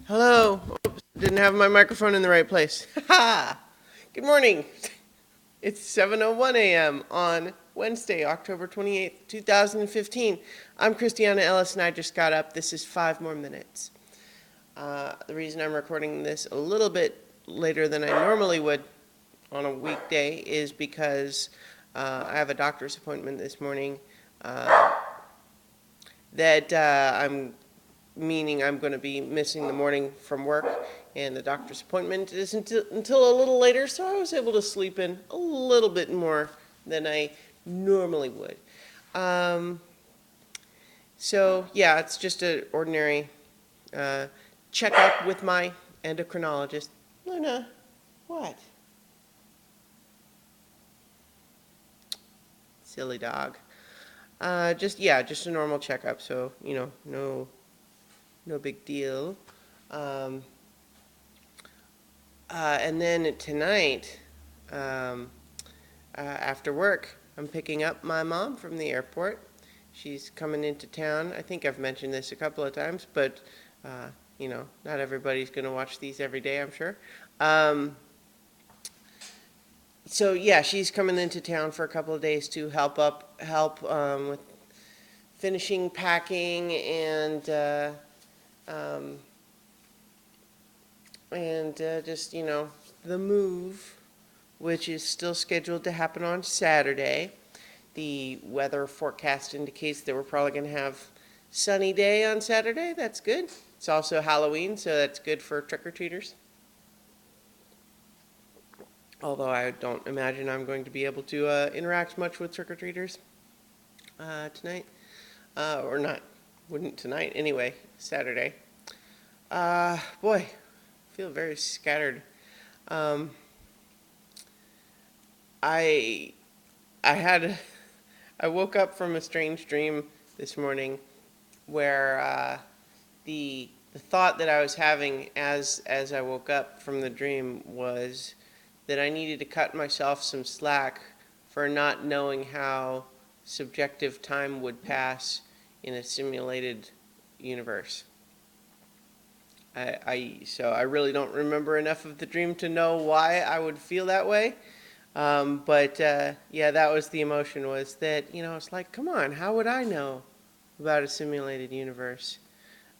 Hello. Oops, didn't have my microphone in the right place. Ha! Good morning. It's 7:01 a.m. on Wednesday, October 28th, 2015. I'm Christiana Ellis and I just got up. This is 5 more minutes. The reason I'm recording this a little bit later than I normally would on a weekday is because I have a doctor's appointment this morning that I'm meaning I'm going to be missing the morning from work, and the doctor's appointment isn't until a little later, so I was able to sleep in a little bit more than I normally would. Um, so yeah, it's just an ordinary uh, checkup with my endocrinologist. Luna, what? Silly dog. Just a normal checkup. So no big deal. Um, and then tonight, after work, I'm picking up my mom from the airport. She's coming into town. I think I've mentioned this a couple of times, but not everybody's going to watch these every day, I'm sure. Um, so yeah, she's coming into town for a couple of days to help with finishing packing um, and just the move, which is still scheduled to happen on Saturday. The weather forecast indicates that we're probably going to have sunny day on Saturday. That's good. It's also Halloween, so that's good for trick-or-treaters. Although I don't imagine I'm going to be able to interact much with trick-or-treaters tonight. Or not. Wouldn't tonight anyway, Saturday. Boy, I feel very scattered. Um, I I had I woke up from a strange dream this morning where the thought that I was having as I woke up from the dream was that I needed to cut myself some slack for not knowing how subjective time would pass in a simulated universe. So I really don't remember enough of the dream to know why I would feel that way. But yeah, that was the emotion, was that, it's like, come on, how would I know about a simulated universe?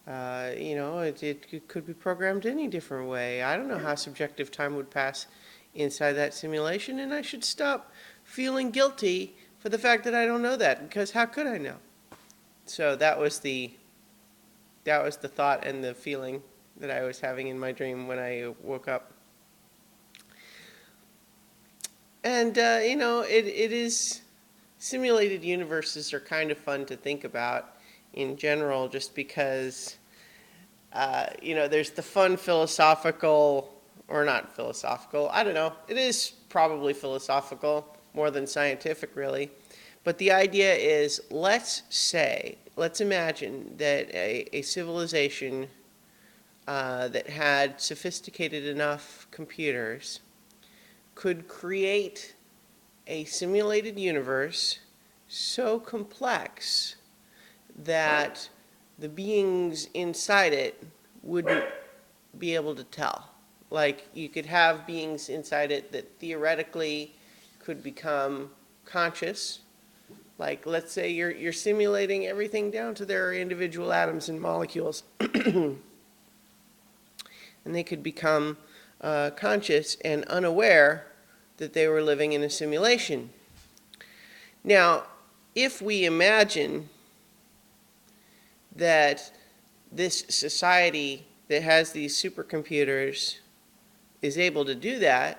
It could be programmed any different way. I don't know how subjective time would pass inside that simulation, and I should stop feeling guilty for the fact that I don't know that, because how could I know? So that was the thought and the feeling that I was having in my dream when I woke up. And it is simulated universes are kind of fun to think about in general, just because there's the fun philosophical, or not philosophical, I don't know. It is probably philosophical more than scientific, really. But the idea is, let's imagine that a civilization that had sophisticated enough computers could create a simulated universe so complex that the beings inside it wouldn't be able to tell. Like, you could have beings inside it that theoretically could become conscious. Like, let's say you're simulating everything down to their individual atoms and molecules, and they could become conscious and unaware that they were living in a simulation. Now, if we imagine that this society that has these supercomputers is able to do that,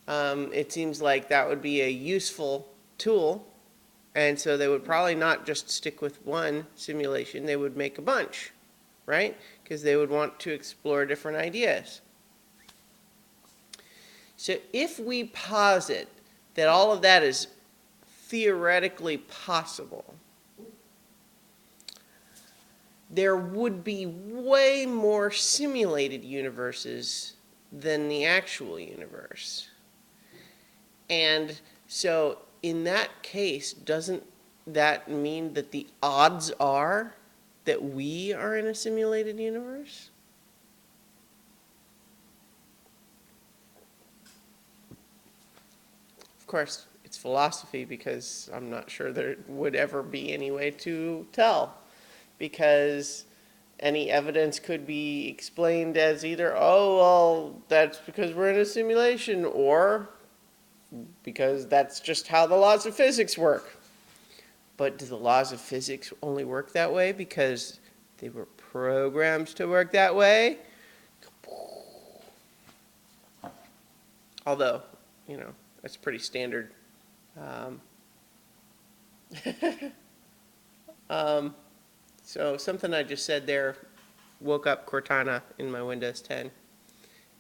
it seems like that would be a useful tool. And so they would probably not just stick with one simulation, they would make a bunch, right? Because they would want to explore different ideas. So if we posit that all of that is theoretically possible, there would be way more simulated universes than the actual universe. And so in that case, doesn't that mean that the odds are that we are in a simulated universe? Of course, it's philosophy because I'm not sure there would ever be any way to tell. Because any evidence could be explained as either, oh, well, that's because we're in a simulation, or because that's just how the laws of physics work. But do the laws of physics only work that way because they were programmed to work that way? Although, that's pretty standard. Um, um, so something I just said there woke up Cortana in my Windows 10.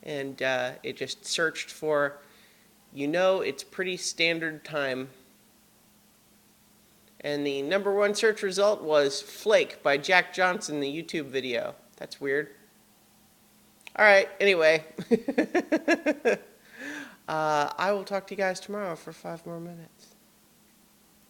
And it just searched for, it's pretty standard time. And the #1 search result was Flake by Jack Johnson, the YouTube video. That's weird. All right, anyway. I will talk to you guys tomorrow for 5 more minutes.